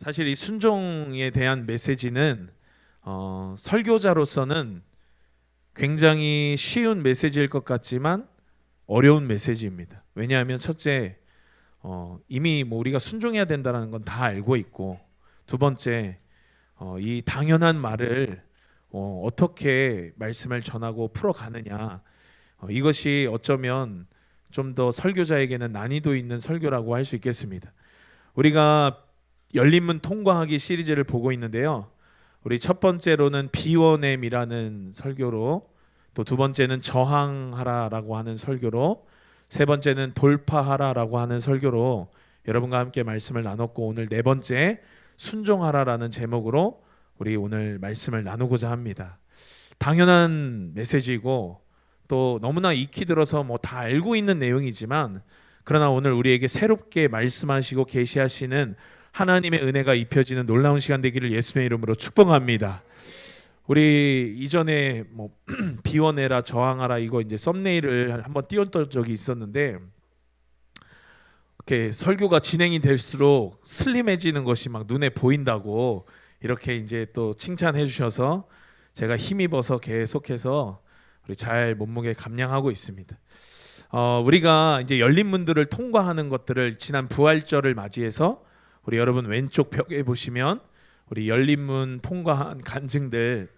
사실 이 순종에 대한 메시지는 설교자로서는 굉장히 쉬운 메시지일 것 같지만 어려운 메시지입니다. 왜냐하면 첫째, 이미 뭐 우리가 순종해야 된다는 건 다 알고 있고, 두 번째, 이 당연한 말을 어떻게 말씀을 전하고 풀어가느냐, 이것이 어쩌면 좀 더 설교자에게는 난이도 있는 설교라고 할 수 있겠습니다. 우리가 열린문 통과하기 시리즈를 보고 있는데요. 우리 첫 번째로는 비워냄이라는 설교로, 또 두 번째는 저항하라라고 하는 설교로, 세 번째는 돌파하라라고 하는 설교로 여러분과 함께 말씀을 나눴고, 오늘 네 번째 순종하라라는 제목으로 우리 오늘 말씀을 나누고자 합니다. 당연한 메시지이고 또 너무나 익히 들어서 뭐 다 알고 있는 내용이지만, 그러나 오늘 우리에게 새롭게 말씀하시고 계시하시는 하나님의 은혜가 입혀지는 놀라운 시간 되기를 예수님의 이름으로 축복합니다. 우리 이전에 뭐 비워내라 저항하라 이거 이제 썸네일을 한번 띄웠던 적이 있었는데, 이렇게 설교가 진행이 될수록 슬림해지는 것이 막 눈에 보인다고 이렇게 이제 또 칭찬해 주셔서 제가 힘입어서 계속해서 우리 잘 몸무게 감량하고 있습니다. 우리가 이제 열린 문들을 통과하는 것들을 지난 부활절을 맞이해서 우리 여러분 왼쪽 벽에 보시면 우리 열린문 통과한 간증들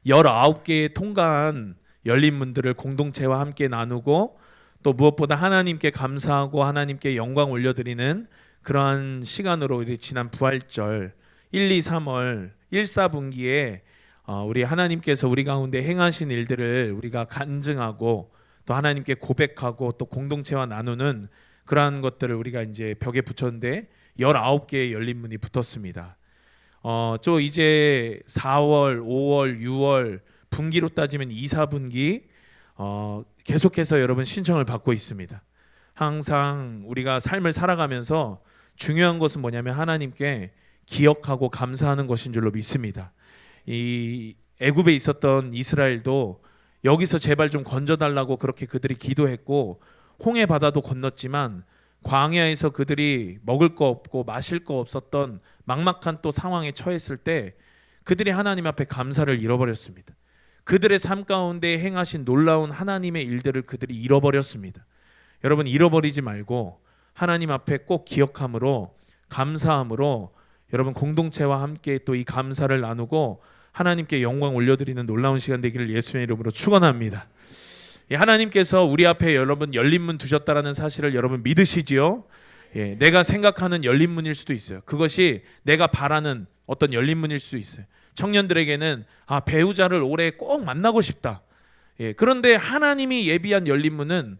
19개의 통과한 열린문들을 공동체와 함께 나누고, 또 무엇보다 하나님께 감사하고 하나님께 영광 올려드리는 그러한 시간으로 우리 지난 부활절 1, 2, 3월 1, 4분기에 우리 하나님께서 우리 가운데 행하신 일들을 우리가 간증하고 또 하나님께 고백하고 또 공동체와 나누는 그러한 것들을 우리가 이제 벽에 붙였는데 19개의 열린 문이 붙었습니다. 저 이제 4월, 5월, 6월 분기로 따지면 2, 4분기 계속해서 여러분 신청을 받고 있습니다. 항상 우리가 삶을 살아가면서 중요한 것은 뭐냐면 하나님께 기억하고 감사하는 것인 줄로 믿습니다. 이 애굽에 있었던 이스라엘도 여기서 제발 좀 건져달라고 그렇게 그들이 기도했고, 홍해 바다도 건넜지만 광야에서 그들이 먹을 거 없고 마실 거 없었던 막막한 또 상황에 처했을 때 그들이 하나님 앞에 감사를 잃어버렸습니다. 그들의 삶 가운데 행하신 놀라운 하나님의 일들을 그들이 잃어버렸습니다. 여러분, 잃어버리지 말고 하나님 앞에 꼭 기억함으로, 감사함으로 여러분 공동체와 함께 또 이 감사를 나누고 하나님께 영광 올려드리는 놀라운 시간 되기를 예수님의 이름으로 축원합니다. 하나님께서 우리 앞에 여러분 열린문 두셨다라는 사실을 여러분 믿으시지요? 내가 생각하는 열린문일 수도 있어요. 그것이 내가 바라는 어떤 열린문일 수도 있어요. 청년들에게는 배우자를 올해 꼭 만나고 싶다. 그런데 하나님이 예비한 열린문은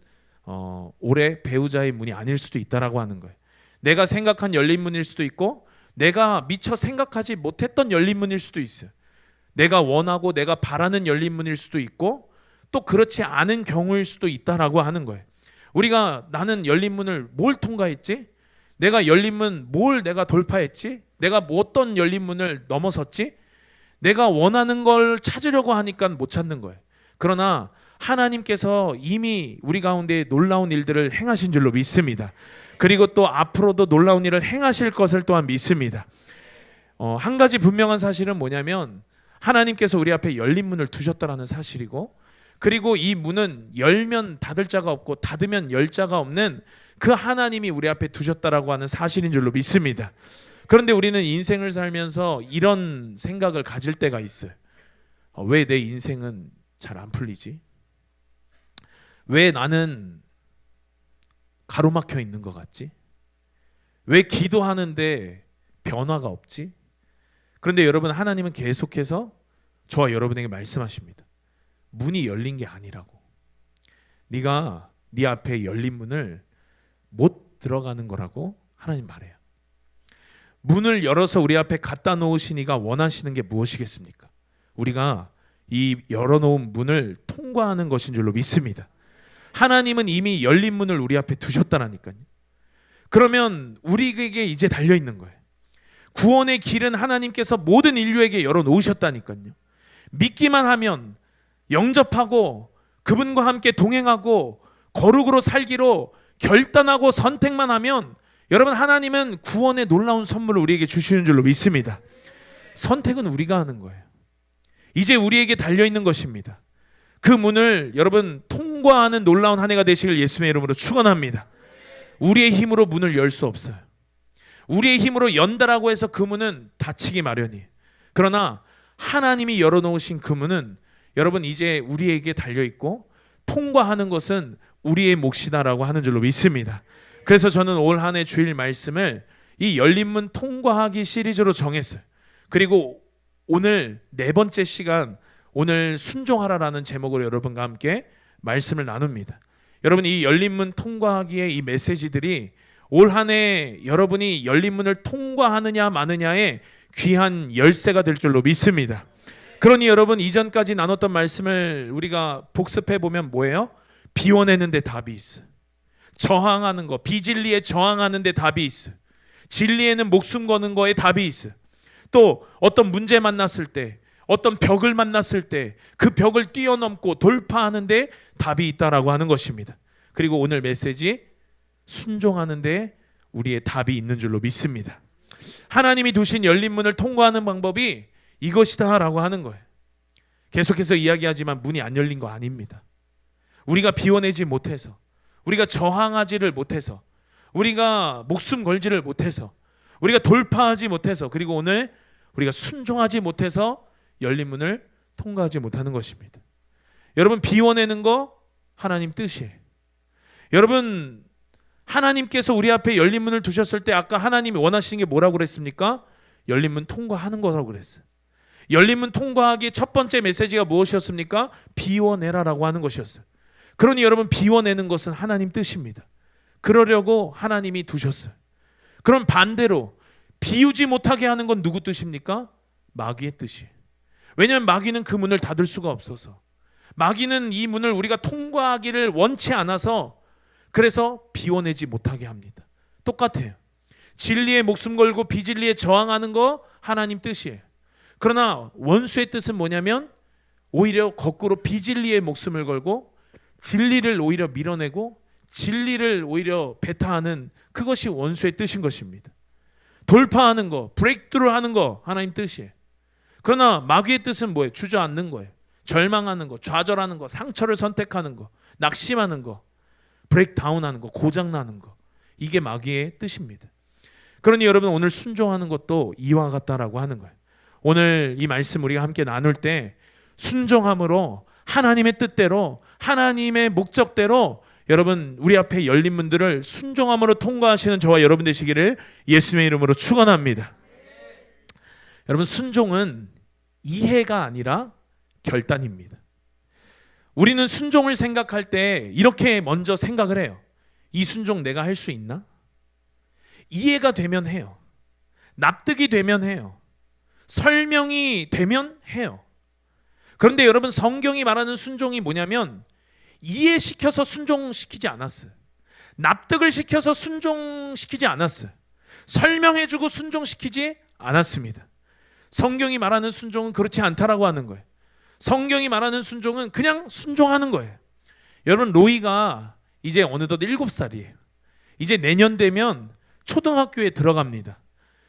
올해 배우자의 문이 아닐 수도 있다라고 하는 거예요. 내가 생각한 열린문일 수도 있고 내가 미처 생각하지 못했던 열린문일 수도 있어요. 내가 원하고 내가 바라는 열린문일 수도 있고 또 그렇지 않은 경우일 수도 있다라고 하는 거예요. 우리가 나는 열린문을 뭘 통과했지? 내가 열린문 뭘 내가 돌파했지? 내가 뭐 어떤 열린문을 넘어섰지? 내가 원하는 걸 찾으려고 하니까 못 찾는 거예요. 그러나 하나님께서 이미 우리 가운데 놀라운 일들을 행하신 줄로 믿습니다. 그리고 또 앞으로도 놀라운 일을 행하실 것을 또한 믿습니다. 한 가지 분명한 사실은 뭐냐면 하나님께서 우리 앞에 열린 문을 두셨다라는 사실이고, 그리고 이 문은 열면 닫을 자가 없고 닫으면 열 자가 없는 그 하나님이 우리 앞에 두셨다라고 하는 사실인 줄로 믿습니다. 그런데 우리는 인생을 살면서 이런 생각을 가질 때가 있어요. 왜 내 인생은 잘 안 풀리지? 왜 나는 가로막혀 있는 것 같지? 왜 기도하는데 변화가 없지? 그런데 여러분, 하나님은 계속해서 저와 여러분에게 말씀하십니다. 문이 열린 게 아니라고. 네가 네 앞에 열린 문을 못 들어가는 거라고 하나님 말해요. 문을 열어서 우리 앞에 갖다 놓으신 이가 원하시는 게 무엇이겠습니까? 우리가 이 열어놓은 문을 통과하는 것인 줄로 믿습니다. 하나님은 이미 열린 문을 우리 앞에 두셨다라니까요. 그러면 우리에게 이제 달려있는 거예요. 구원의 길은 하나님께서 모든 인류에게 열어놓으셨다니까요. 믿기만 하면, 영접하고 그분과 함께 동행하고 거룩으로 살기로 결단하고 선택만 하면 여러분, 하나님은 구원의 놀라운 선물을 우리에게 주시는 줄로 믿습니다. 선택은 우리가 하는 거예요. 이제 우리에게 달려있는 것입니다. 그 문을 여러분 통과하는 놀라운 한 해가 되시길 예수님의 이름으로 축원합니다. 우리의 힘으로 문을 열 수 없어요. 우리의 힘으로 연다라고 해서 그 문은 닫히기 마련이에요. 그러나 하나님이 열어놓으신 그 문은 여러분 이제 우리에게 달려있고 통과하는 것은 우리의 몫이다라고 하는 줄로 믿습니다. 그래서 저는 올 한 해 주일 말씀을 이 열린 문 통과하기 시리즈로 정했어요. 그리고 오늘 네 번째 시간, 오늘 순종하라라는 제목으로 여러분과 함께 말씀을 나눕니다. 여러분, 이 열린 문 통과하기의 이 메시지들이 올 한 해 여러분이 열린 문을 통과하느냐 마느냐의 귀한 열쇠가 될 줄로 믿습니다. 그러니 여러분, 이전까지 나눴던 말씀을 우리가 복습해 보면 뭐예요? 비워내는 데 답이 있어. 저항하는 거, 비진리에 저항하는 데 답이 있어. 진리에는 목숨 거는 거에 답이 있어. 또 어떤 문제 만났을 때, 어떤 벽을 만났을 때 그 벽을 뛰어넘고 돌파하는 데 답이 있다라고 하는 것입니다. 그리고 오늘 메시지, 순종하는 데 우리의 답이 있는 줄로 믿습니다. 하나님이 두신 열린 문을 통과하는 방법이 이것이다 라고 하는 거예요. 계속해서 이야기하지만 문이 안 열린 거 아닙니다. 우리가 비워내지 못해서, 우리가 저항하지를 못해서, 우리가 목숨 걸지를 못해서, 우리가 돌파하지 못해서, 그리고 오늘 우리가 순종하지 못해서 열린 문을 통과하지 못하는 것입니다. 여러분, 비워내는 거 하나님 뜻이에요. 여러분, 하나님께서 우리 앞에 열린 문을 두셨을 때 아까 하나님이 원하시는 게 뭐라고 그랬습니까? 열린 문 통과하는 거라고 그랬어요. 열린 문 통과하기의 첫 번째 메시지가 무엇이었습니까? 비워내라라고 하는 것이었어요. 그러니 여러분, 비워내는 것은 하나님 뜻입니다. 그러려고 하나님이 두셨어요. 그럼 반대로 비우지 못하게 하는 건 누구 뜻입니까? 마귀의 뜻이에요. 왜냐하면 마귀는 그 문을 닫을 수가 없어서, 마귀는 이 문을 우리가 통과하기를 원치 않아서 그래서 비워내지 못하게 합니다. 똑같아요. 진리에 목숨 걸고 비진리에 저항하는 거 하나님 뜻이에요. 그러나 원수의 뜻은 뭐냐면 오히려 거꾸로 비진리에 목숨을 걸고 진리를 오히려 밀어내고 진리를 오히려 배타하는, 그것이 원수의 뜻인 것입니다. 돌파하는 거, 브레이크트루 하는 거 하나님 뜻이에요. 그러나 마귀의 뜻은 뭐예요? 주저앉는 거예요. 절망하는 거, 좌절하는 거, 상처를 선택하는 거, 낙심하는 거, 브레이크다운하는 거, 고장나는 거. 이게 마귀의 뜻입니다. 그러니 여러분, 오늘 순종하는 것도 이와 같다라고 하는 거예요. 오늘 이 말씀 우리가 함께 나눌 때 순종함으로 하나님의 뜻대로, 하나님의 목적대로 여러분 우리 앞에 열린 문들을 순종함으로 통과하시는 저와 여러분 되시기를 예수님의 이름으로 축원합니다. 여러분, 순종은 이해가 아니라 결단입니다. 우리는 순종을 생각할 때 이렇게 먼저 생각을 해요. 이 순종 내가 할 수 있나? 이해가 되면 해요. 납득이 되면 해요. 설명이 되면 해요. 그런데 여러분, 성경이 말하는 순종이 뭐냐면 이해시켜서 순종시키지 않았어요. 납득을 시켜서 순종시키지 않았어요. 설명해주고 순종시키지 않았습니다. 성경이 말하는 순종은 그렇지 않다라고 하는 거예요. 성경이 말하는 순종은 그냥 순종하는 거예요. 여러분, 로이가 이제 어느덧 7살이에요. 이제 내년 되면 초등학교에 들어갑니다.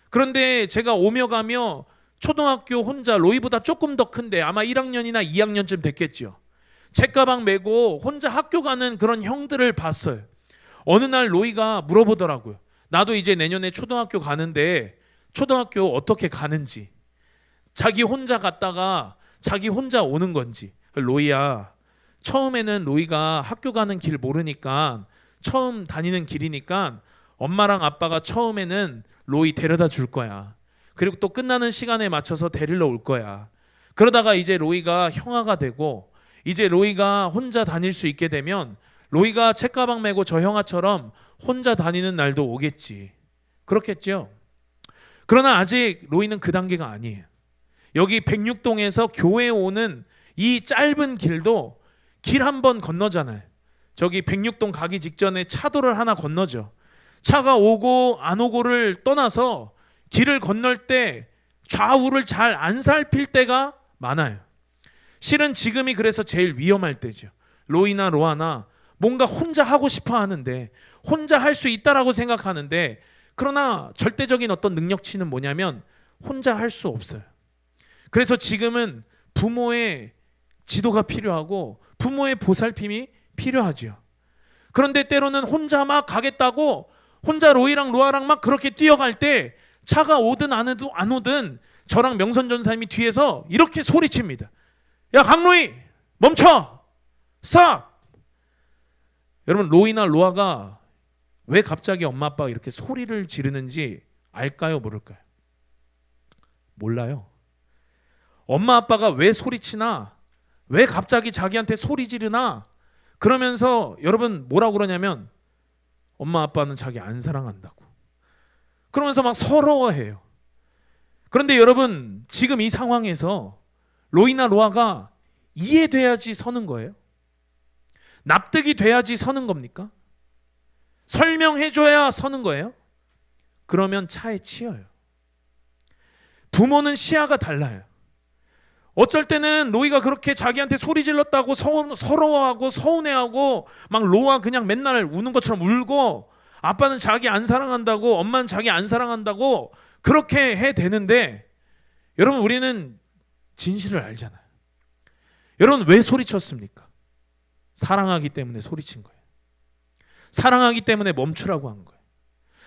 그런데 제가 오며 가며 초등학교 혼자, 로이보다 조금 더 큰데 아마 1학년이나 2학년쯤 됐겠죠. 책가방 메고 혼자 학교 가는 그런 형들을 봤어요. 어느 날 로이가 물어보더라고요. 나도 이제 내년에 초등학교 가는데 초등학교 어떻게 가는지, 자기 혼자 갔다가 자기 혼자 오는 건지. 로이야, 처음에는 로이가 학교 가는 길 모르니까, 처음 다니는 길이니까 엄마랑 아빠가 처음에는 로이 데려다 줄 거야. 그리고 또 끝나는 시간에 맞춰서 데리러 올 거야. 그러다가 이제 로이가 형아가 되고 이제 로이가 혼자 다닐 수 있게 되면 로이가 책가방 메고 저 형아처럼 혼자 다니는 날도 오겠지. 그렇겠죠? 그러나 아직 로이는 그 단계가 아니에요. 여기 106동에서 교회에 오는 이 짧은 길도 길 한 번 건너잖아요. 저기 106동 가기 직전에 차도를 하나 건너죠. 차가 오고 안 오고를 떠나서 길을 건널 때 좌우를 잘 안 살필 때가 많아요. 실은 지금이 그래서 제일 위험할 때죠. 로이나 로아나 뭔가 혼자 하고 싶어 하는데, 혼자 할 수 있다라고 생각하는데, 그러나 절대적인 어떤 능력치는 뭐냐면 혼자 할 수 없어요. 그래서 지금은 부모의 지도가 필요하고 부모의 보살핌이 필요하죠. 그런데 때로는 혼자 막 가겠다고 혼자 로이랑 로아랑 막 그렇게 뛰어갈 때 차가 오든 안 오든 저랑 명선 전사님이 뒤에서 이렇게 소리칩니다. 야, 강로이 멈춰! 스탑! 여러분, 로이나 로아가 왜 갑자기 엄마 아빠가 이렇게 소리를 지르는지 알까요, 모를까요? 몰라요. 엄마 아빠가 왜 소리치나, 왜 갑자기 자기한테 소리 지르나, 그러면서 여러분 뭐라고 그러냐면 엄마 아빠는 자기 안 사랑한다고, 그러면서 막 서러워해요. 그런데 여러분, 지금 이 상황에서 로이나 로아가 이해돼야지 서는 거예요? 납득이 돼야지 서는 겁니까? 설명해줘야 서는 거예요? 그러면 차에 치여요. 부모는 시야가 달라요. 어쩔 때는 로이가 그렇게 자기한테 소리 질렀다고 서러워하고 서운해하고 막 로아 그냥 맨날 우는 것처럼 울고, 아빠는 자기 안 사랑한다고, 엄마는 자기 안 사랑한다고 그렇게 해 되는데, 여러분, 우리는 진실을 알잖아요. 여러분, 왜 소리쳤습니까? 사랑하기 때문에 소리친 거예요. 사랑하기 때문에 멈추라고 한 거예요.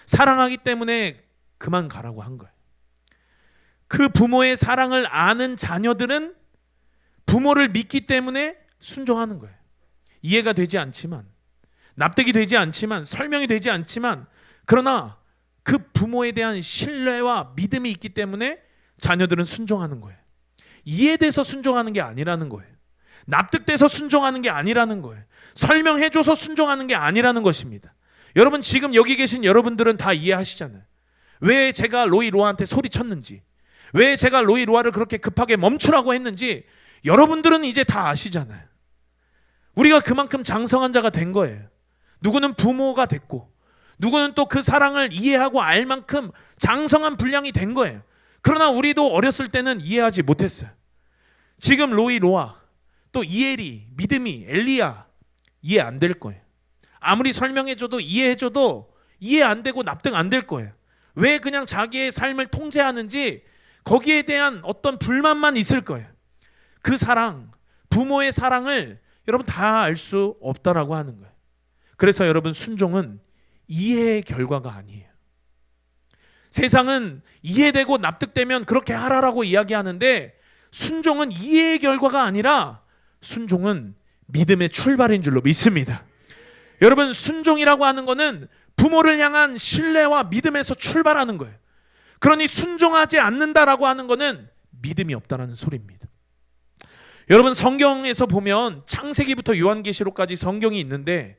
사랑하기 때문에 그만 가라고 한 거예요. 그 부모의 사랑을 아는 자녀들은 부모를 믿기 때문에 순종하는 거예요. 이해가 되지 않지만, 납득이 되지 않지만, 설명이 되지 않지만, 그러나 그 부모에 대한 신뢰와 믿음이 있기 때문에 자녀들은 순종하는 거예요. 이해돼서 순종하는 게 아니라는 거예요. 납득돼서 순종하는 게 아니라는 거예요. 설명해줘서 순종하는 게 아니라는 것입니다. 여러분, 지금 여기 계신 여러분들은 다 이해하시잖아요. 왜 제가 로이 로아한테 소리쳤는지, 왜 제가 로이 로아를 그렇게 급하게 멈추라고 했는지 여러분들은 이제 다 아시잖아요. 우리가 그만큼 장성한 자가 된 거예요. 누구는 부모가 됐고, 누구는 또 그 사랑을 이해하고 알 만큼 장성한 분량이 된 거예요. 그러나 우리도 어렸을 때는 이해하지 못했어요. 지금 로이 로아, 또 이엘이, 믿음이, 엘리야 이해 안 될 거예요. 아무리 설명해줘도 이해해줘도 이해 안 되고 납득 안 될 거예요. 왜 그냥 자기의 삶을 통제하는지 거기에 대한 어떤 불만만 있을 거예요. 그 사랑, 부모의 사랑을 여러분 다 알 수 없다라고 하는 거예요. 그래서 여러분, 순종은 이해의 결과가 아니에요. 세상은 이해되고 납득되면 그렇게 하라라고 이야기하는데, 순종은 이해의 결과가 아니라 순종은 믿음의 출발인 줄로 믿습니다. 여러분, 순종이라고 하는 것은 부모를 향한 신뢰와 믿음에서 출발하는 거예요. 그러니 순종하지 않는다라고 하는 것은 믿음이 없다라는 소리입니다. 여러분, 성경에서 보면 창세기부터 요한계시록까지 성경이 있는데,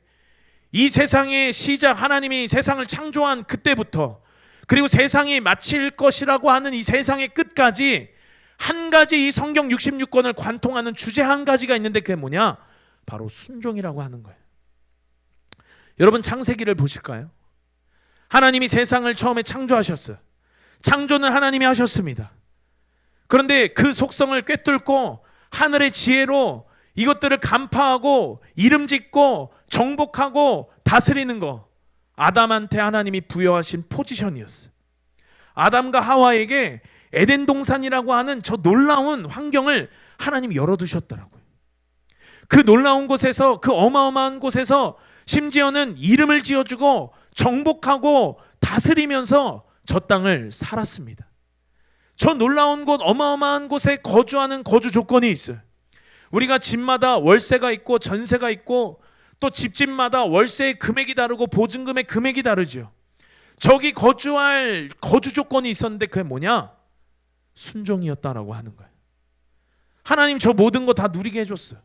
이 세상의 시작, 하나님이 세상을 창조한 그때부터, 그리고 세상이 마칠 것이라고 하는 이 세상의 끝까지 한 가지, 이 성경 66권을 관통하는 주제 한 가지가 있는데, 그게 뭐냐? 바로 순종이라고 하는 거예요. 여러분, 창세기를 보실까요? 하나님이 세상을 처음에 창조하셨어요. 창조는 하나님이 하셨습니다. 그런데 그 속성을 꿰뚫고 하늘의 지혜로 이것들을 간파하고 이름 짓고 정복하고 다스리는 거, 아담한테 하나님이 부여하신 포지션이었어요. 아담과 하와에게 에덴 동산이라고 하는 저 놀라운 환경을 하나님이 열어두셨더라고요. 그 놀라운 곳에서, 그 어마어마한 곳에서 심지어는 이름을 지어주고 정복하고 다스리면서 저 땅을 살았습니다. 저 놀라운 곳, 어마어마한 곳에 거주하는 거주 조건이 있어요. 우리가 집마다 월세가 있고 전세가 있고, 또 집집마다 월세의 금액이 다르고 보증금의 금액이 다르죠. 저기 거주할 거주 조건이 있었는데, 그게 뭐냐? 순종이었다라고 하는 거예요. 하나님 저 모든 거 다 누리게 해줬어요.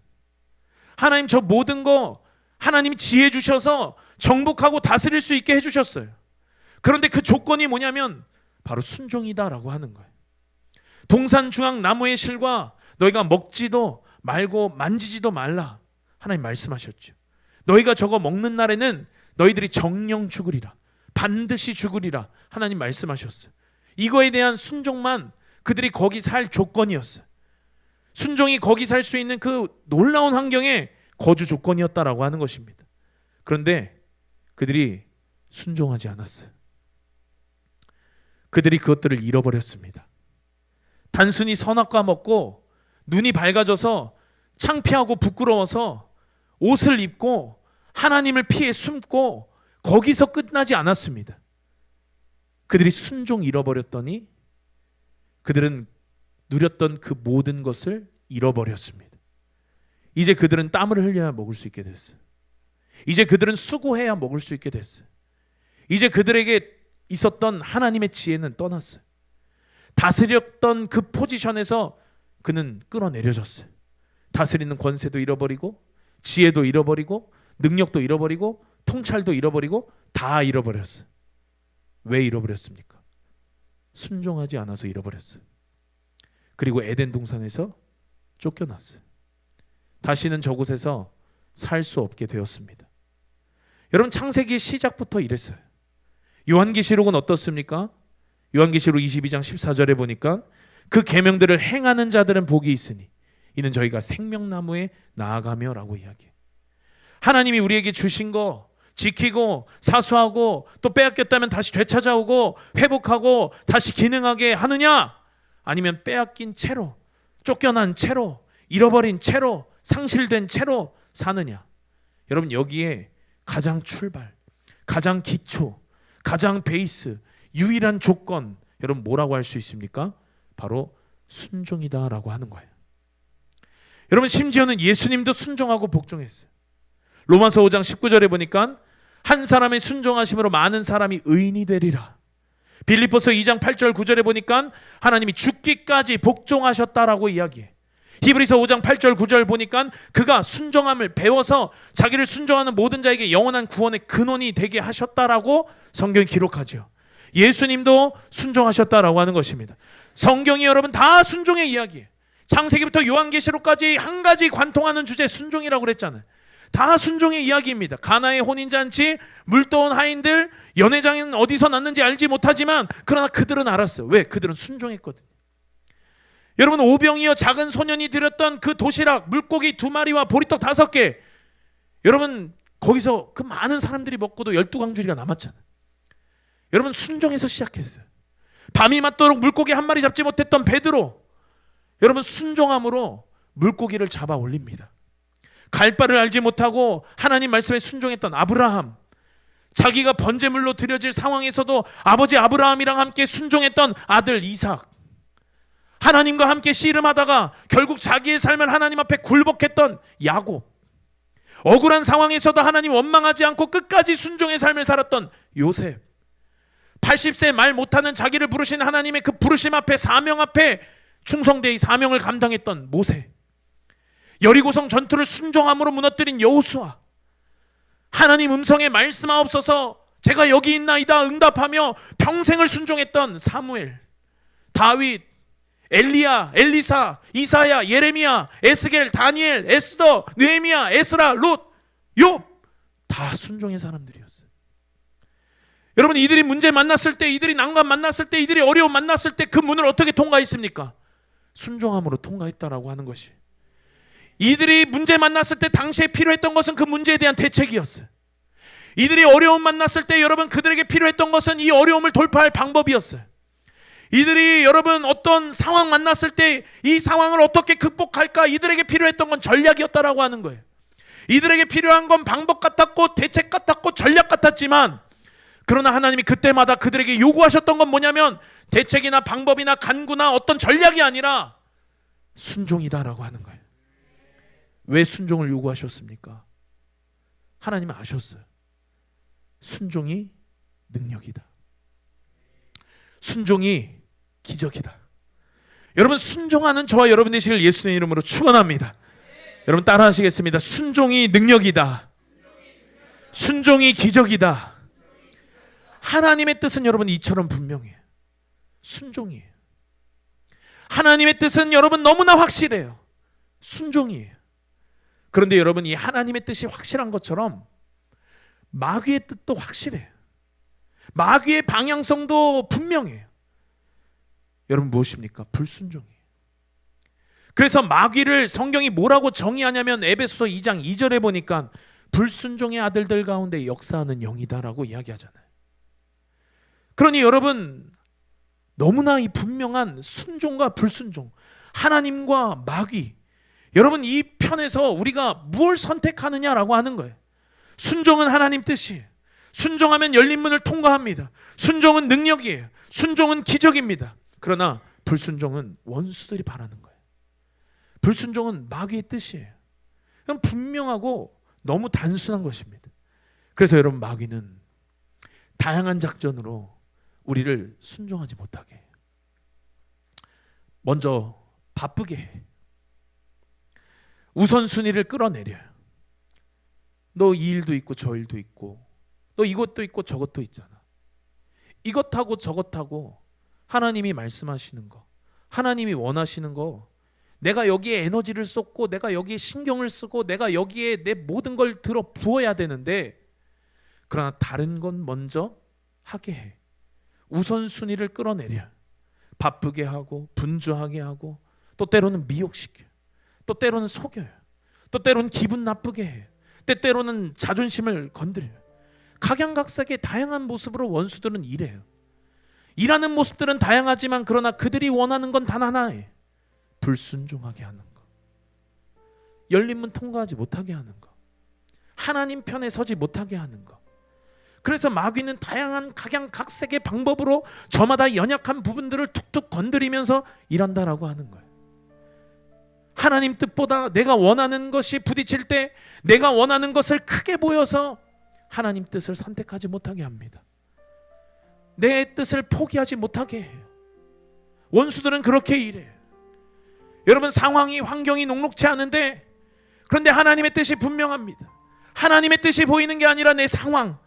하나님 저 모든 거 하나님이 지혜 주셔서 정복하고 다스릴 수 있게 해주셨어요. 그런데 그 조건이 뭐냐면 바로 순종이다라고 하는 거예요. 동산 중앙 나무의 실과 너희가 먹지도 말고 만지지도 말라, 하나님 말씀하셨죠. 너희가 저거 먹는 날에는 너희들이 정령 죽으리라, 반드시 죽으리라, 하나님 말씀하셨어요. 이거에 대한 순종만 그들이 거기 살 조건이었어요. 순종이 거기 살 수 있는 그 놀라운 환경의 거주 조건이었다라고 하는 것입니다. 그런데 그들이 순종하지 않았어요. 그들이 그것들을 잃어버렸습니다. 단순히 선악과 먹고 눈이 밝아져서 창피하고 부끄러워서 옷을 입고 하나님을 피해 숨고 거기서 끝나지 않았습니다. 그들이 순종 잃어버렸더니 그들은 누렸던 그 모든 것을 잃어버렸습니다. 이제 그들은 땀을 흘려야 먹을 수 있게 됐어요. 이제 그들은 수고해야 먹을 수 있게 됐어요. 이제 그들에게 있었던 하나님의 지혜는 떠났어요. 다스렸던 그 포지션에서 그는 끌어내려졌어요. 다스리는 권세도 잃어버리고 지혜도 잃어버리고 능력도 잃어버리고 통찰도 잃어버리고 다 잃어버렸어요. 왜 잃어버렸습니까? 순종하지 않아서 잃어버렸어요. 그리고 에덴 동산에서 쫓겨났어요. 다시는 저곳에서 살 수 없게 되었습니다. 여러분, 창세기 시작부터 이랬어요. 요한계시록은 어떻습니까? 요한계시록 22장 14절에 보니까 그 계명들을 행하는 자들은 복이 있으니 이는 저희가 생명나무에 나아가며 라고 이야기해요. 하나님이 우리에게 주신 거 지키고 사수하고 또 빼앗겼다면 다시 되찾아오고 회복하고 다시 기능하게 하느냐? 아니면 빼앗긴 채로, 쫓겨난 채로, 잃어버린 채로, 상실된 채로 사느냐? 여러분, 여기에 가장 출발, 가장 기초, 가장 베이스, 유일한 조건, 여러분 뭐라고 할 수 있습니까? 바로 순종이다라고 하는 거예요. 여러분, 심지어는 예수님도 순종하고 복종했어요. 로마서 5장 19절에 보니까 한 사람의 순종하심으로 많은 사람이 의인이 되리라. 빌립보서 2장 8절 9절에 보니까 하나님이 죽기까지 복종하셨다라고 이야기해. 히브리서 5장 8절 9절 보니까 그가 순종함을 배워서 자기를 순종하는 모든 자에게 영원한 구원의 근원이 되게 하셨다라고 성경이 기록하죠. 예수님도 순종하셨다라고 하는 것입니다. 성경이 여러분 다 순종의 이야기예요. 창세기부터 요한계시록까지 한 가지 관통하는 주제 순종이라고 그랬잖아요. 다 순종의 이야기입니다. 가나의 혼인잔치, 물떠온 하인들, 연회장은 어디서 났는지 알지 못하지만 그러나 그들은 알았어요. 왜? 그들은 순종했거든요. 여러분, 오병이어 작은 소년이 드렸던 그 도시락, 물고기 2마리와 보리떡 5개, 여러분 거기서 그 많은 사람들이 먹고도 12광주리가 남았잖아요. 여러분, 순종해서 시작했어요. 밤이 맞도록 물고기 1마리 잡지 못했던 베드로, 여러분 순종함으로 물고기를 잡아 올립니다. 갈 바를 알지 못하고 하나님 말씀에 순종했던 아브라함, 자기가 번제물로 드려질 상황에서도 아버지 아브라함이랑 함께 순종했던 아들 이삭, 하나님과 함께 씨름하다가 결국 자기의 삶을 하나님 앞에 굴복했던 야곱, 억울한 상황에서도 하나님 원망하지 않고 끝까지 순종의 삶을 살았던 요셉, 80세 말 못하는 자기를 부르신 하나님의 그 부르심 앞에, 사명 앞에 충성되이 사명을 감당했던 모세, 여리고성 전투를 순종함으로 무너뜨린 여호수아, 하나님 음성에 말씀하옵소서 제가 여기 있나이다 응답하며 평생을 순종했던 사무엘, 다윗, 엘리야, 엘리사, 이사야, 예레미야, 에스겔, 다니엘, 에스더, 느헤미야, 에스라, 룻, 욥, 다 순종의 사람들이었어요. 여러분, 이들이 문제 만났을 때, 이들이 난관 만났을 때, 이들이 어려움 만났을 때 그 문을 어떻게 통과했습니까? 순종함으로 통과했다라고 하는 것이. 이들이 문제 만났을 때 당시에 필요했던 것은 그 문제에 대한 대책이었어요. 이들이 어려움 만났을 때 여러분 그들에게 필요했던 것은 이 어려움을 돌파할 방법이었어요. 이들이 여러분 어떤 상황 만났을 때 이 상황을 어떻게 극복할까, 이들에게 필요했던 건 전략이었다라고 하는 거예요. 이들에게 필요한 건 방법 같았고 대책 같았고 전략 같았지만, 그러나 하나님이 그때마다 그들에게 요구하셨던 건 뭐냐면 대책이나 방법이나 간구나 어떤 전략이 아니라 순종이다라고 하는 거예요. 왜 순종을 요구하셨습니까? 하나님은 아셨어요. 순종이 능력이다. 순종이 기적이다. 여러분, 순종하는 저와 여러분 되시길 예수님의 이름으로 축원합니다. 여러분 따라 하시겠습니다. 순종이 능력이다. 순종이 기적이다. 하나님의 뜻은 여러분 이처럼 분명해요. 순종이에요. 하나님의 뜻은 여러분 너무나 확실해요. 순종이에요. 그런데 여러분, 이 하나님의 뜻이 확실한 것처럼 마귀의 뜻도 확실해요. 마귀의 방향성도 분명해요. 여러분 무엇입니까? 불순종이에요. 그래서 마귀를 성경이 뭐라고 정의하냐면 에베소서 2장 2절에 보니까 불순종의 아들들 가운데 역사하는 영이다라고 이야기하잖아요. 그러니 여러분, 너무나 이 분명한 순종과 불순종, 하나님과 마귀, 여러분 이 편에서 우리가 무엇을 선택하느냐라고 하는 거예요. 순종은 하나님 뜻이에요. 순종하면 열린 문을 통과합니다. 순종은 능력이에요. 순종은 기적입니다. 그러나 불순종은 원수들이 바라는 거예요. 불순종은 마귀의 뜻이에요. 그럼 분명하고 너무 단순한 것입니다. 그래서 여러분, 마귀는 다양한 작전으로 우리를 순종하지 못하게 해요. 먼저 바쁘게 해. 우선순위를 끌어내려요. 너 이 일도 있고 저 일도 있고, 너 이것도 있고 저것도 있잖아. 이것하고 저것하고 하나님이 말씀하시는 거, 하나님이 원하시는 거, 내가 여기에 에너지를 쏟고 내가 여기에 신경을 쓰고 내가 여기에 내 모든 걸 들어 부어야 되는데, 그러나 다른 건 먼저 하게 해. 우선순위를 끌어내려. 바쁘게 하고 분주하게 하고, 또 때로는 미혹시켜, 또 때로는 속여요, 또 때로는 기분 나쁘게 해요, 때때로는 자존심을 건드려요. 각양각색의 다양한 모습으로 원수들은 일해요. 일하는 모습들은 다양하지만 그러나 그들이 원하는 건 단 하나예요. 불순종하게 하는 거, 열린 문 통과하지 못하게 하는 거, 하나님 편에 서지 못하게 하는 거. 그래서 마귀는 다양한 각양각색의 방법으로 저마다 연약한 부분들을 툭툭 건드리면서 일한다라고 하는 거예요. 하나님 뜻보다 내가 원하는 것이 부딪힐 때 내가 원하는 것을 크게 보여서 하나님 뜻을 선택하지 못하게 합니다. 내 뜻을 포기하지 못하게 해요. 원수들은 그렇게 일해요. 여러분, 상황이, 환경이 녹록지 않은데, 그런데 하나님의 뜻이 분명합니다. 하나님의 뜻이 보이는 게 아니라 내 상황,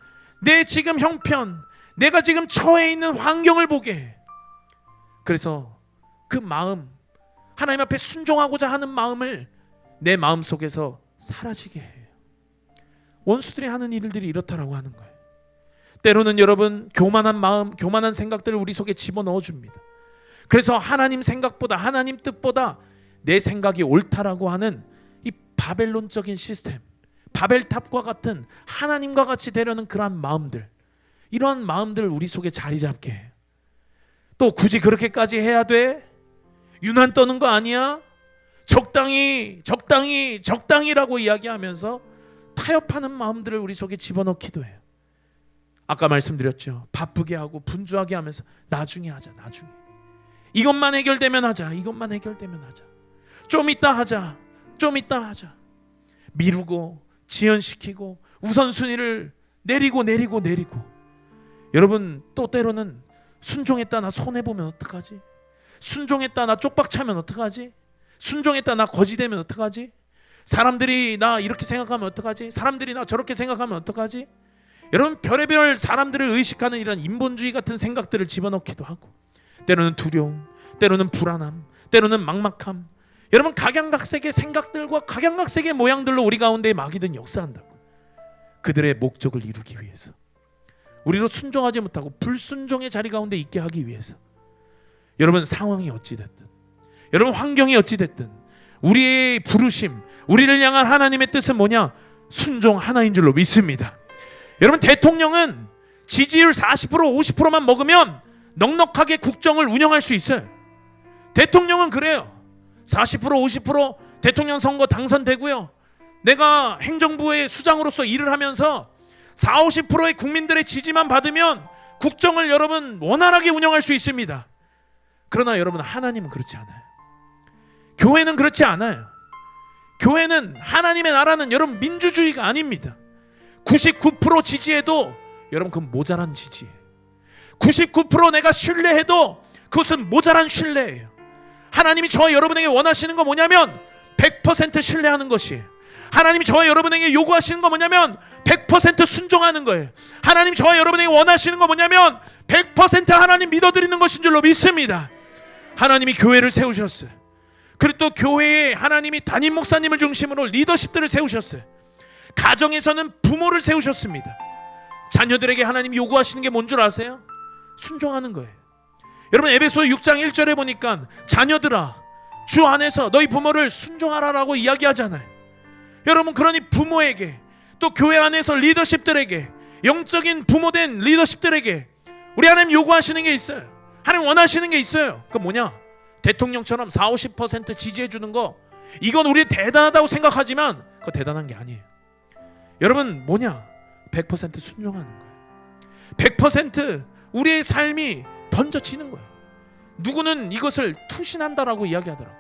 내 지금 형편, 내가 지금 처해 있는 환경을 보게 해. 그래서 그 마음, 하나님 앞에 순종하고자 하는 마음을 내 마음속에서 사라지게 해요. 원수들이 하는 일들이 이렇다라고 하는 거예요. 때로는 여러분, 교만한 마음, 교만한 생각들을 우리 속에 집어넣어 줍니다. 그래서 하나님 생각보다, 하나님 뜻보다 내 생각이 옳다라고 하는 이 바벨론적인 시스템, 바벨탑과 같은, 하나님과 같이 되려는 그러한 마음들, 이러한 마음들을 우리 속에 자리 잡게 해요. 또 굳이 그렇게까지 해야 돼? 유난 떠는 거 아니야? 적당히라고 이야기하면서 타협하는 마음들을 우리 속에 집어넣기도 해요. 아까 말씀드렸죠. 바쁘게 하고 분주하게 하면서 나중에 하자, 나중에. 이것만 해결되면 하자, 이것만 해결되면 하자. 좀 이따 하자, 좀 이따 하자. 미루고 지연시키고 우선순위를 내리고. 여러분, 또 때로는 순종했다 나 손해보면 어떡하지? 순종했다 나 쪽박차면 어떡하지? 순종했다 나 거지되면 어떡하지? 사람들이 나 이렇게 생각하면 어떡하지? 사람들이 나 저렇게 생각하면 어떡하지? 여러분, 별의별 사람들을 의식하는 이런 인본주의 같은 생각들을 집어넣기도 하고, 때로는 두려움, 때로는 불안함, 때로는 막막함. 여러분, 각양각색의 생각들과 각양각색의 모양들로 우리 가운데 마귀든 역사한다고. 그들의 목적을 이루기 위해서, 우리로 순종하지 못하고 불순종의 자리 가운데 있게 하기 위해서. 여러분, 상황이 어찌됐든, 여러분 환경이 어찌됐든, 우리의 부르심, 우리를 향한 하나님의 뜻은 뭐냐? 순종 하나인 줄로 믿습니다. 여러분, 대통령은 지지율 40% 50%만 먹으면 넉넉하게 국정을 운영할 수 있어요. 대통령은 그래요. 40% 50% 대통령 선거 당선되고요, 내가 행정부의 수장으로서 일을 하면서 40, 50%의 국민들의 지지만 받으면 국정을 여러분 원활하게 운영할 수 있습니다. 그러나 여러분, 하나님은 그렇지 않아요. 교회는 그렇지 않아요. 교회는, 하나님의 나라는 여러분 민주주의가 아닙니다. 99% 지지해도 여러분 그건 모자란 지지예요. 99% 내가 신뢰해도 그것은 모자란 신뢰예요. 하나님이 저와 여러분에게 원하시는 거 뭐냐면 100% 신뢰하는 것이에요. 하나님이 저와 여러분에게 요구하시는 거 뭐냐면 100% 순종하는 거예요. 하나님이 저와 여러분에게 원하시는 거 뭐냐면 100% 하나님 믿어드리는 것인 줄로 믿습니다. 하나님이 교회를 세우셨어요. 그리고 또 교회에 하나님이 담임 목사님을 중심으로 리더십들을 세우셨어요. 가정에서는 부모를 세우셨습니다. 자녀들에게 하나님이 요구하시는 게 뭔 줄 아세요? 순종하는 거예요. 여러분, 에베소 6장 1절에 보니까 자녀들아 주 안에서 너희 부모를 순종하라라고 이야기하잖아요. 여러분, 그러니 부모에게, 또 교회 안에서 리더십들에게, 영적인 부모된 리더십들에게 우리 하나님 요구하시는 게 있어요. 하나님 원하시는 게 있어요. 그 뭐냐? 대통령처럼 40-50% 지지해 주는 거, 이건 우리 대단하다고 생각하지만 그거 대단한 게 아니에요. 여러분 뭐냐? 100% 순종하는 거예요. 100% 우리의 삶이 던져지는 거예요. 누구는 이것을 투신한다라고 이야기하더라고요.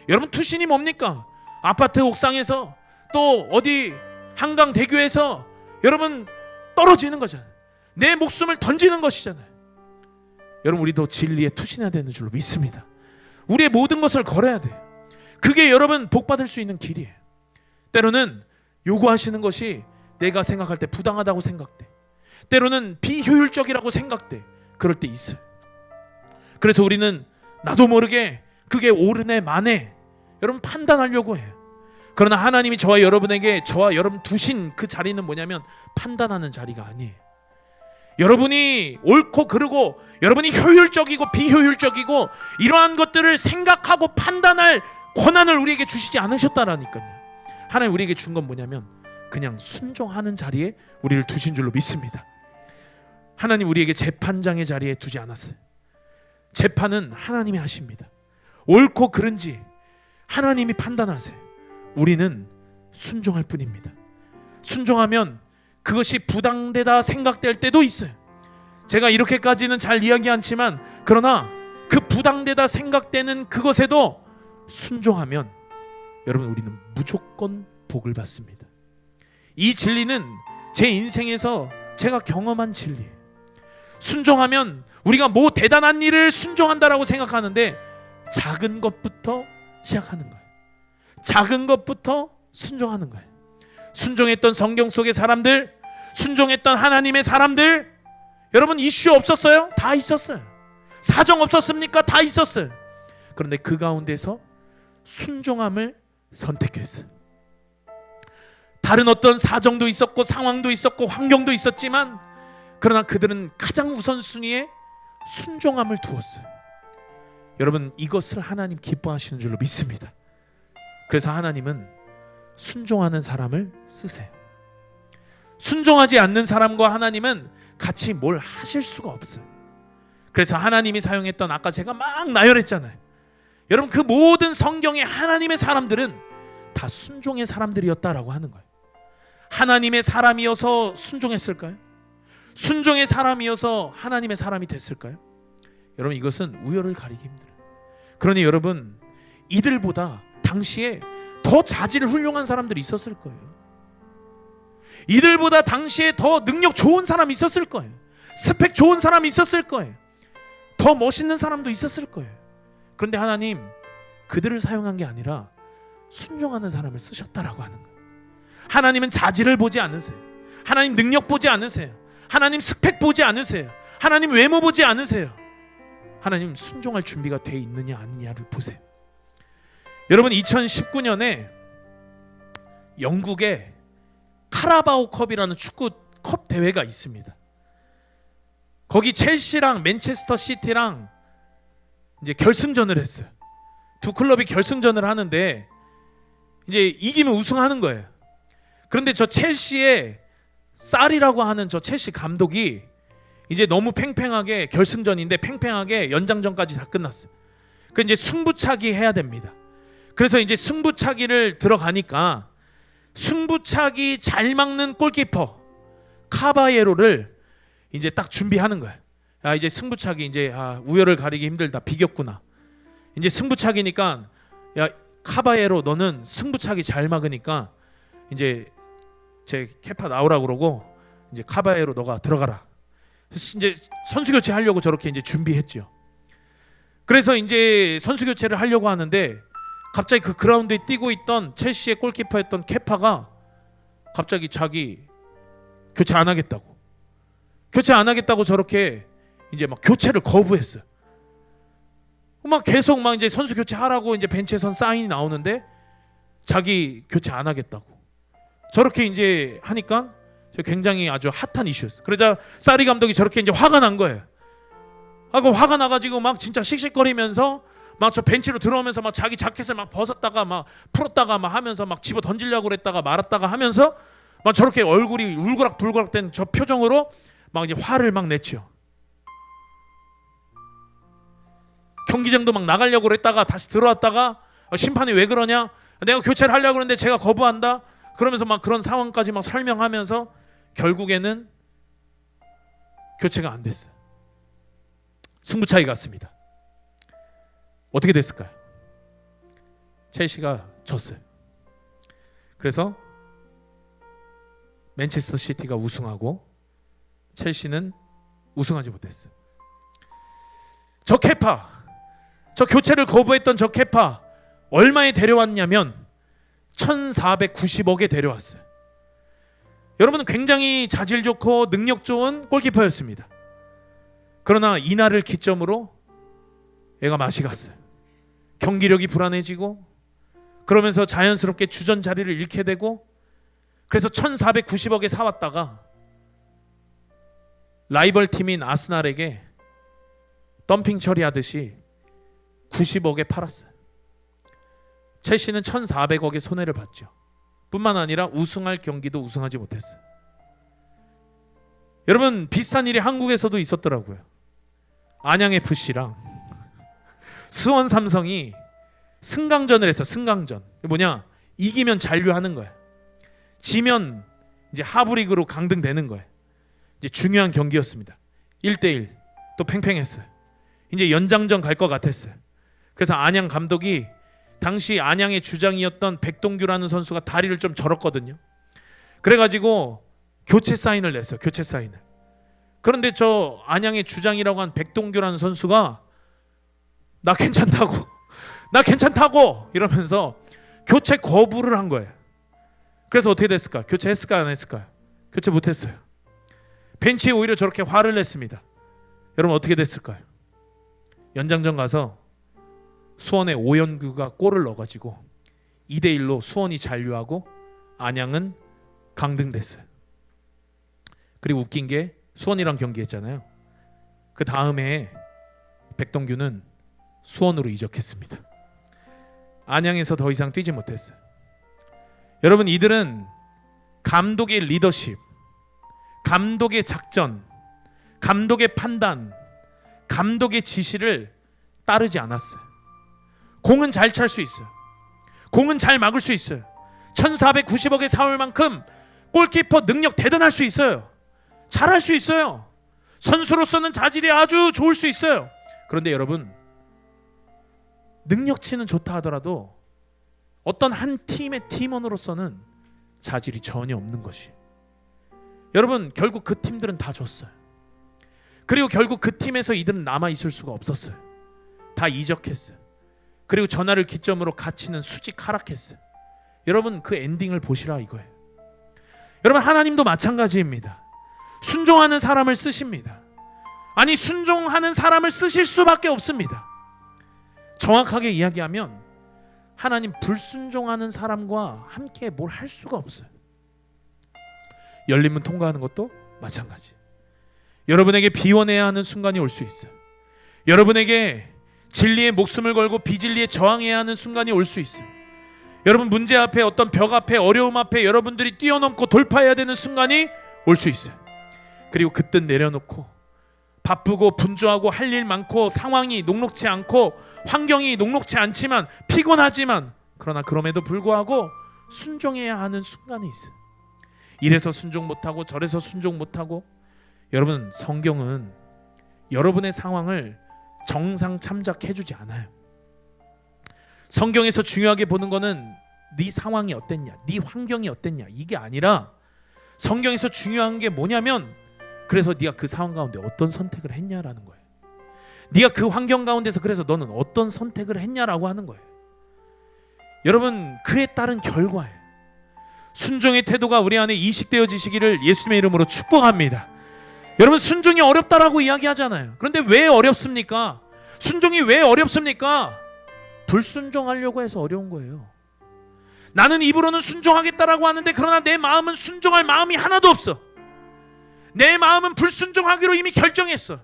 여러분 투신이 뭡니까? 아파트 옥상에서 또 어디 한강대교에서 여러분 떨어지는 거잖아요. 내 목숨을 던지는 것이잖아요. 여러분 우리도 진리에 투신해야 되는 줄로 믿습니다. 우리의 모든 것을 걸어야 돼요. 그게 여러분 복받을 수 있는 길이에요. 때로는 요구하시는 것이 내가 생각할 때 부당하다고 생각돼. 때로는 비효율적이라고 생각돼. 그럴 때 있어요. 그래서 우리는 나도 모르게 그게 옳으네 마네 여러분 판단하려고 해요. 그러나 하나님이 저와 여러분에게, 저와 여러분 두신 그 자리는 뭐냐면 판단하는 자리가 아니에요. 여러분이 옳고 그르고, 여러분이 효율적이고 비효율적이고 이러한 것들을 생각하고 판단할 권한을 우리에게 주시지 않으셨다라니까요. 하나님 우리에게 준 건 뭐냐면 그냥 순종하는 자리에 우리를 두신 줄로 믿습니다. 하나님 우리에게 재판장의 자리에 두지 않았어요. 재판은 하나님이 하십니다. 옳고 그른지 하나님이 판단하세요. 우리는 순종할 뿐입니다. 순종하면 그것이 부당되다 생각될 때도 있어요. 제가 이렇게까지는 잘 이야기 않지만, 그러나 그 부당되다 생각되는 그것에도 순종하면 여러분 우리는 무조건 복을 받습니다. 이 진리는 제 인생에서 제가 경험한 진리예요. 순종하면 우리가 뭐 대단한 일을 순종한다라고 생각하는데 작은 것부터 시작하는 거예요. 작은 것부터 순종하는 거예요. 순종했던 성경 속의 사람들, 순종했던 하나님의 사람들, 여러분 이슈 없었어요? 다 있었어요. 사정 없었습니까? 다 있었어요. 그런데 그 가운데서 순종함을 선택했어요. 다른 어떤 사정도 있었고 상황도 있었고 환경도 있었지만, 그러나 그들은 가장 우선순위에 순종함을 두었어요. 여러분 이것을 하나님 기뻐하시는 줄로 믿습니다. 그래서 하나님은 순종하는 사람을 쓰세요. 순종하지 않는 사람과 하나님은 같이 뭘 하실 수가 없어요. 그래서 하나님이 사용했던, 아까 제가 막 나열했잖아요. 여러분 그 모든 성경의 하나님의 사람들은 다 순종의 사람들이었다라고 하는 거예요. 하나님의 사람이어서 순종했을까요? 순종의 사람이어서 하나님의 사람이 됐을까요? 여러분 이것은 우열을 가리기 힘들어요. 그러니 여러분 이들보다 당시에 더 자질 훌륭한 사람들이 있었을 거예요. 이들보다 당시에 더 능력 좋은 사람이 있었을 거예요. 스펙 좋은 사람이 있었을 거예요. 더 멋있는 사람도 있었을 거예요. 그런데 하나님 그들을 사용한 게 아니라 순종하는 사람을 쓰셨다라고 하는 거예요. 하나님은 자질을 보지 않으세요. 하나님 능력 보지 않으세요. 하나님 스펙 보지 않으세요. 하나님 외모 보지 않으세요. 하나님 순종할 준비가 돼 있느냐 아니냐를 보세요. 여러분 2019년에 영국에 카라바오컵이라는 축구 컵 대회가 있습니다. 거기 첼시랑 맨체스터 시티랑 이제 결승전을 했어요. 두 클럽이 결승전을 하는데 이제 이기면 우승하는 거예요. 그런데 저 첼시의 쌀이라고 하는 저 첼시 감독이 이제 너무 팽팽하게, 결승전인데 팽팽하게 연장전까지 다 끝났어요. 그 이제 승부차기 해야 됩니다. 그래서 이제 승부차기를 들어가니까 승부차기 잘 막는 골키퍼 카바예로를 이제 딱 준비하는 거야. 아 이제 승부차기 이제 우열을 가리기 힘들다, 비겼구나. 이제 승부차기니까 야 카바예로 너는 승부차기 잘 막으니까 이제 제 케파 나오라 그러고 이제 카바예로 너가 들어가라. 이제 선수 교체 하려고 저렇게 이제 준비했죠. 그래서 이제 선수 교체를 하려고 하는데 갑자기 그 그라운드에 뛰고 있던 첼시의 골키퍼였던 케파가 갑자기 자기 교체 안 하겠다고 저렇게 이제 막 교체를 거부했어요. 막 계속 막 이제 선수 교체하라고 이제 벤치에선 사인이 나오는데 자기 교체 안 하겠다고 저렇게 이제 하니까 굉장히 아주 핫한 이슈였어요. 그러자 사리 감독이 저렇게 이제 화가 난 거예요. 하고 화가 나가지고 막 진짜 씩씩거리면서 막 저 벤치로 들어오면서 막 자기 자켓을 막 벗었다가 막 풀었다가 막 하면서 막 집어 던지려고 그랬다가 말았다가 하면서 막 저렇게 얼굴이 울그락불그락 된 저 표정으로 막 이제 화를 막 냈죠. 경기장도 막 나가려고 그랬다가 다시 들어왔다가 심판이 왜 그러냐? 내가 교체를 하려고 그러는데 제가 거부한다. 그러면서 막 그런 상황까지 막 설명하면서 결국에는 교체가 안 됐어요. 승부차이 갔습니다. 어떻게 됐을까요? 첼시가 졌어요. 그래서 맨체스터 시티가 우승하고 첼시는 우승하지 못했어요. 저 케파, 저 교체를 거부했던 저 케파 얼마에 데려왔냐면 1490억에 데려왔어요. 여러분은 굉장히 자질 좋고 능력 좋은 골키퍼였습니다. 그러나 이날을 기점으로 얘가 맛이 갔어요. 경기력이 불안해지고 그러면서 자연스럽게 주전 자리를 잃게 되고, 그래서 1490억에 사왔다가 라이벌 팀인 아스날에게 덤핑 처리하듯이 90억에 팔았어요. 첼시는 1400억의 손해를 봤죠. 뿐만 아니라 우승할 경기도 우승하지 못했어요. 여러분, 비슷한 일이 한국에서도 있었더라고요. 안양FC랑 수원 삼성이 승강전을 했어. 승강전. 뭐냐? 이기면 잔류하는 거야. 지면 이제 하부리그로 강등되는 거예요. 이제 중요한 경기였습니다. 1대1 또 팽팽했어요. 이제 연장전 갈 것 같았어요. 그래서 안양 감독이 당시 안양의 주장이었던 백동규라는 선수가 다리를 좀 절었거든요. 그래가지고 교체 사인을 냈어요. 교체 사인을. 그런데 저 안양의 주장이라고 한 백동규라는 선수가 나 괜찮다고 나 괜찮다고 이러면서 교체 거부를 한 거예요. 그래서 어떻게 됐을까? 교체했을까 안 했을까요? 교체 못했어요. 벤치에 오히려 저렇게 화를 냈습니다. 여러분 어떻게 됐을까요? 연장전 가서 수원의 오연규가 골을 넣어가지고 2대1로 수원이 잔류하고 안양은 강등됐어요. 그리고 웃긴 게 수원이랑 경기했잖아요. 그 다음에 백동규는 수원으로 이적했습니다. 안양에서 더 이상 뛰지 못했어요. 여러분, 이들은 감독의 리더십, 감독의 작전, 감독의 판단, 감독의 지시를 따르지 않았어요. 공은 잘 찰 수 있어요. 공은 잘 막을 수 있어요. 1490억에 사올 만큼 골키퍼 능력 대단할 수 있어요. 잘할 수 있어요. 선수로서는 자질이 아주 좋을 수 있어요. 그런데 여러분, 능력치는 좋다 하더라도 어떤 한 팀의 팀원으로서는 자질이 전혀 없는 것이, 여러분 결국 그 팀들은 다 졌어요. 그리고 결국 그 팀에서 이들은 남아 있을 수가 없었어요. 다 이적했어요. 그리고 전화를 기점으로 가치는 수직 하락했어요. 여러분 그 엔딩을 보시라 이거예요. 여러분 하나님도 마찬가지입니다. 순종하는 사람을 쓰십니다. 아니 순종하는 사람을 쓰실 수밖에 없습니다. 정확하게 이야기하면 하나님 불순종하는 사람과 함께 뭘 할 수가 없어요. 열린문 통과하는 것도 마찬가지. 여러분에게 비워내야 하는 순간이 올 수 있어요. 여러분에게 진리의 목숨을 걸고 비진리에 저항해야 하는 순간이 올 수 있어요. 여러분 문제 앞에, 어떤 벽 앞에, 어려움 앞에 여러분들이 뛰어넘고 돌파해야 되는 순간이 올 수 있어요. 그리고 그뜻 내려놓고 바쁘고 분주하고 할 일 많고 상황이 녹록지 않고 환경이 녹록지 않지만 피곤하지만 그러나 그럼에도 불구하고 순종해야 하는 순간이 있어요. 이래서 순종 못하고 저래서 순종 못하고, 여러분 성경은 여러분의 상황을 정상 참작해주지 않아요. 성경에서 중요하게 보는 거는 네 상황이 어땠냐, 네 환경이 어땠냐, 이게 아니라 성경에서 중요한 게 뭐냐면, 그래서 네가 그 상황 가운데 어떤 선택을 했냐라는 거예요. 네가 그 환경 가운데서 그래서 너는 어떤 선택을 했냐라고 하는 거예요. 여러분 그에 따른 결과예요. 순종의 태도가 우리 안에 이식되어지시기를 예수님의 이름으로 축복합니다. 여러분 순종이 어렵다라고 이야기하잖아요. 그런데 왜 어렵습니까? 순종이 왜 어렵습니까? 불순종하려고 해서 어려운 거예요. 나는 입으로는 순종하겠다라고 하는데 그러나 내 마음은 순종할 마음이 하나도 없어. 내 마음은 불순종하기로 이미 결정했어.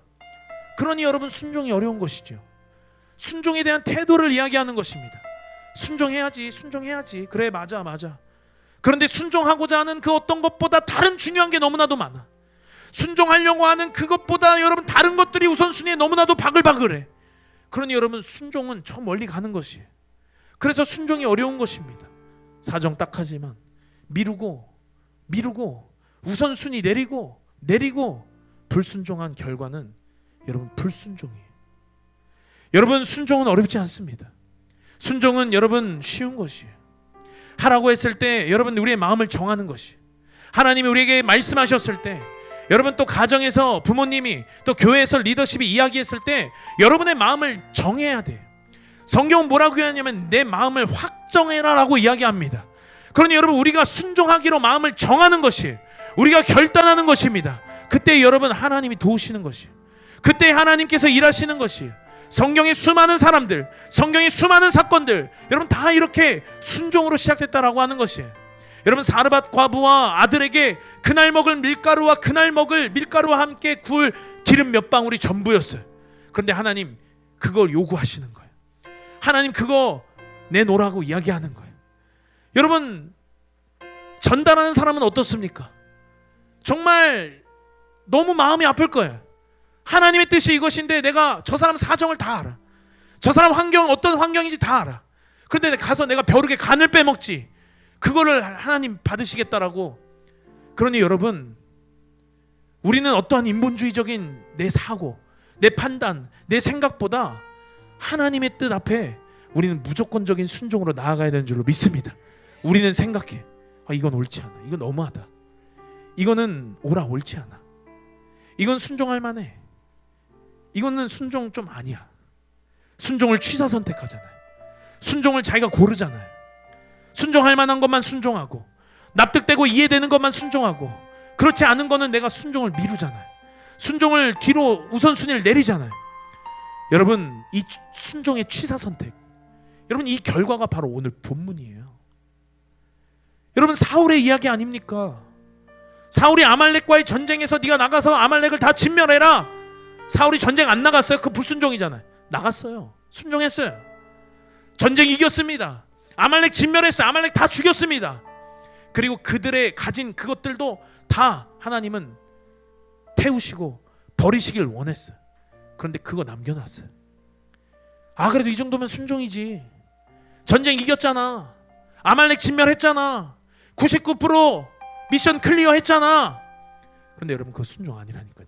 그러니 여러분 순종이 어려운 것이죠. 순종에 대한 태도를 이야기하는 것입니다. 순종해야지, 순종해야지. 그래 맞아. 그런데 순종하고자 하는 그 어떤 것보다 다른 중요한 게 너무나도 많아. 순종하려고 하는 그것보다 여러분 다른 것들이 우선순위에 너무나도 바글바글해. 그러니 여러분 순종은 저 멀리 가는 것이에요. 그래서 순종이 어려운 것입니다. 사정 딱 하지만 미루고 우선순위 내리고 불순종한 결과는 여러분 불순종이에요. 여러분 순종은 어렵지 않습니다. 순종은 여러분 쉬운 것이에요. 하라고 했을 때 여러분 우리의 마음을 정하는 것이, 하나님이 우리에게 말씀하셨을 때, 여러분 또 가정에서 부모님이 또 교회에서 리더십이 이야기했을 때 여러분의 마음을 정해야 돼요. 성경은 뭐라고 하냐면 내 마음을 확정해라 라고 이야기합니다. 그러니 여러분 우리가 순종하기로 마음을 정하는 것이, 우리가 결단하는 것입니다. 그때 여러분 하나님이 도우시는 것이, 그때 하나님께서 일하시는 것이, 성경의 수많은 사람들, 성경의 수많은 사건들 여러분 다 이렇게 순종으로 시작됐다라고 하는 것이에요. 여러분 사르밧 과부와 아들에게 그날 먹을 밀가루와 밀가루와 함께 구울 기름 몇 방울이 전부였어요. 그런데 하나님 그걸 요구하시는 거예요. 하나님 그거 내놓으라고 이야기하는 거예요. 여러분 전달하는 사람은 어떻습니까? 정말 너무 마음이 아플 거예요. 하나님의 뜻이 이것인데 내가 저 사람 사정을 다 알아. 저 사람 환경 어떤 환경인지 다 알아. 그런데 가서 내가 벼룩의 간을 빼먹지, 그거를 하나님 받으시겠다라고. 그러니 여러분 우리는 어떠한 인본주의적인 내 사고, 내 판단, 내 생각보다 하나님의 뜻 앞에 우리는 무조건적인 순종으로 나아가야 되는 줄로 믿습니다. 우리는 생각해, 이건 옳지 않아, 이건 너무하다, 이거는 옳지 않아, 이건 순종할 만해, 이거는 순종 좀 아니야. 순종을 취사 선택하잖아요. 순종을 자기가 고르잖아요. 순종할 만한 것만 순종하고, 납득되고 이해되는 것만 순종하고, 그렇지 않은 거는 내가 순종을 미루잖아요. 순종을 뒤로 우선순위를 내리잖아요. 여러분 이 순종의 취사 선택, 여러분 이 결과가 바로 오늘 본문이에요. 여러분 사울의 이야기 아닙니까? 사울이 아말렉과의 전쟁에서 네가 나가서 아말렉을 다 진멸해라. 사울이 전쟁 안 나갔어요? 그 불순종이잖아요. 나갔어요. 순종했어요. 전쟁 이겼습니다. 아말렉 진멸했어요. 아말렉 다 죽였습니다. 그리고 그들의 가진 그것들도 다 하나님은 태우시고 버리시길 원했어요. 그런데 그거 남겨놨어요. 그래도 이 정도면 순종이지. 전쟁 이겼잖아. 아말렉 진멸했잖아. 99% 미션 클리어 했잖아. 그런데 여러분 그거 순종 아니라니까요.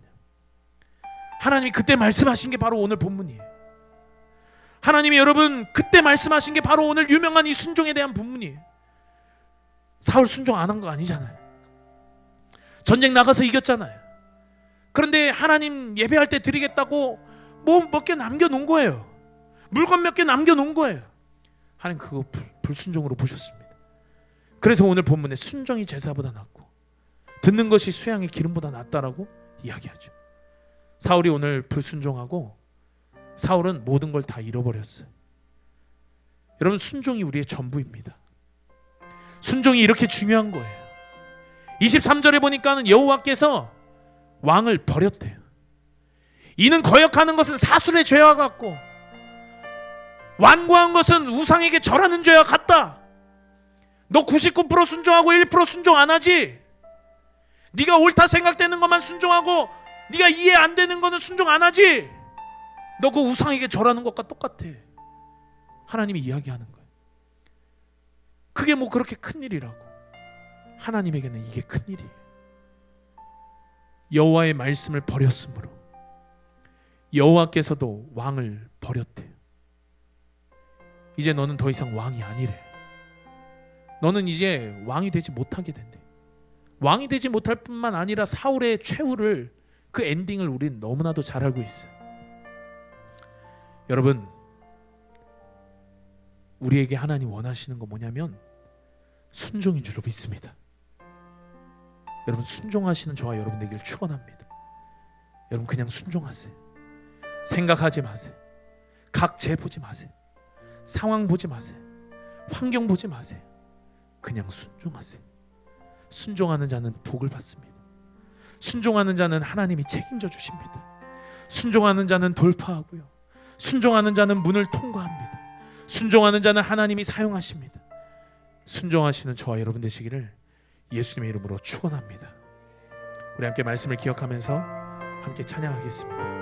하나님이 그때 말씀하신 게 바로 오늘 본문이에요. 하나님이 여러분 그때 말씀하신 게 바로 오늘 유명한 이 순종에 대한 본문이에요. 사울 순종 안 한 거 아니잖아요. 전쟁 나가서 이겼잖아요. 그런데 하나님 예배할 때 드리겠다고 뭐 몇 개 남겨놓은 거예요. 물건 몇 개 남겨놓은 거예요. 하나님 그거 불순종으로 보셨습니다. 그래서 오늘 본문에 순종이 제사보다 낫고 듣는 것이 수양의 기름보다 낫다라고 이야기하죠. 사울이 오늘 불순종하고 사울은 모든 걸 다 잃어버렸어요. 여러분 순종이 우리의 전부입니다. 순종이 이렇게 중요한 거예요. 23절에 보니까는 여호와께서 왕을 버렸대요. 이는 거역하는 것은 사술의 죄와 같고 완고한 것은 우상에게 절하는 죄와 같다. 너 99% 순종하고 1% 순종 안 하지? 네가 옳다 생각되는 것만 순종하고 네가 이해 안 되는 거는 순종 안 하지? 너 그 우상에게 절하는 것과 똑같아. 하나님이 이야기하는 거예요. 그게 뭐 그렇게 큰일이라고. 하나님에게는 이게 큰일이에요. 여호와의 말씀을 버렸으므로 여호와께서도 왕을 버렸대요. 이제 너는 더 이상 왕이 아니래. 너는 이제 왕이 되지 못하게 된대. 왕이 되지 못할 뿐만 아니라 사울의 최후를, 그 엔딩을 우리는 너무나도 잘 알고 있어요. 여러분 우리에게 하나님 원하시는 거 뭐냐면 순종인 줄로 믿습니다. 여러분 순종하시는 저와 여러분 되기를 축원합니다. 여러분 그냥 순종하세요. 생각하지 마세요. 각재 보지 마세요. 상황 보지 마세요. 환경 보지 마세요. 그냥 순종하세요. 순종하는 자는 복을 받습니다. 순종하는 자는 하나님이 책임져 주십니다. 순종하는 자는 돌파하고요. 순종하는 자는 문을 통과합니다. 순종하는 자는 하나님이 사용하십니다. 순종하시는 저와 여러분 되시기를 예수님의 이름으로 축원합니다. 우리 함께 말씀을 기억하면서 함께 찬양하겠습니다.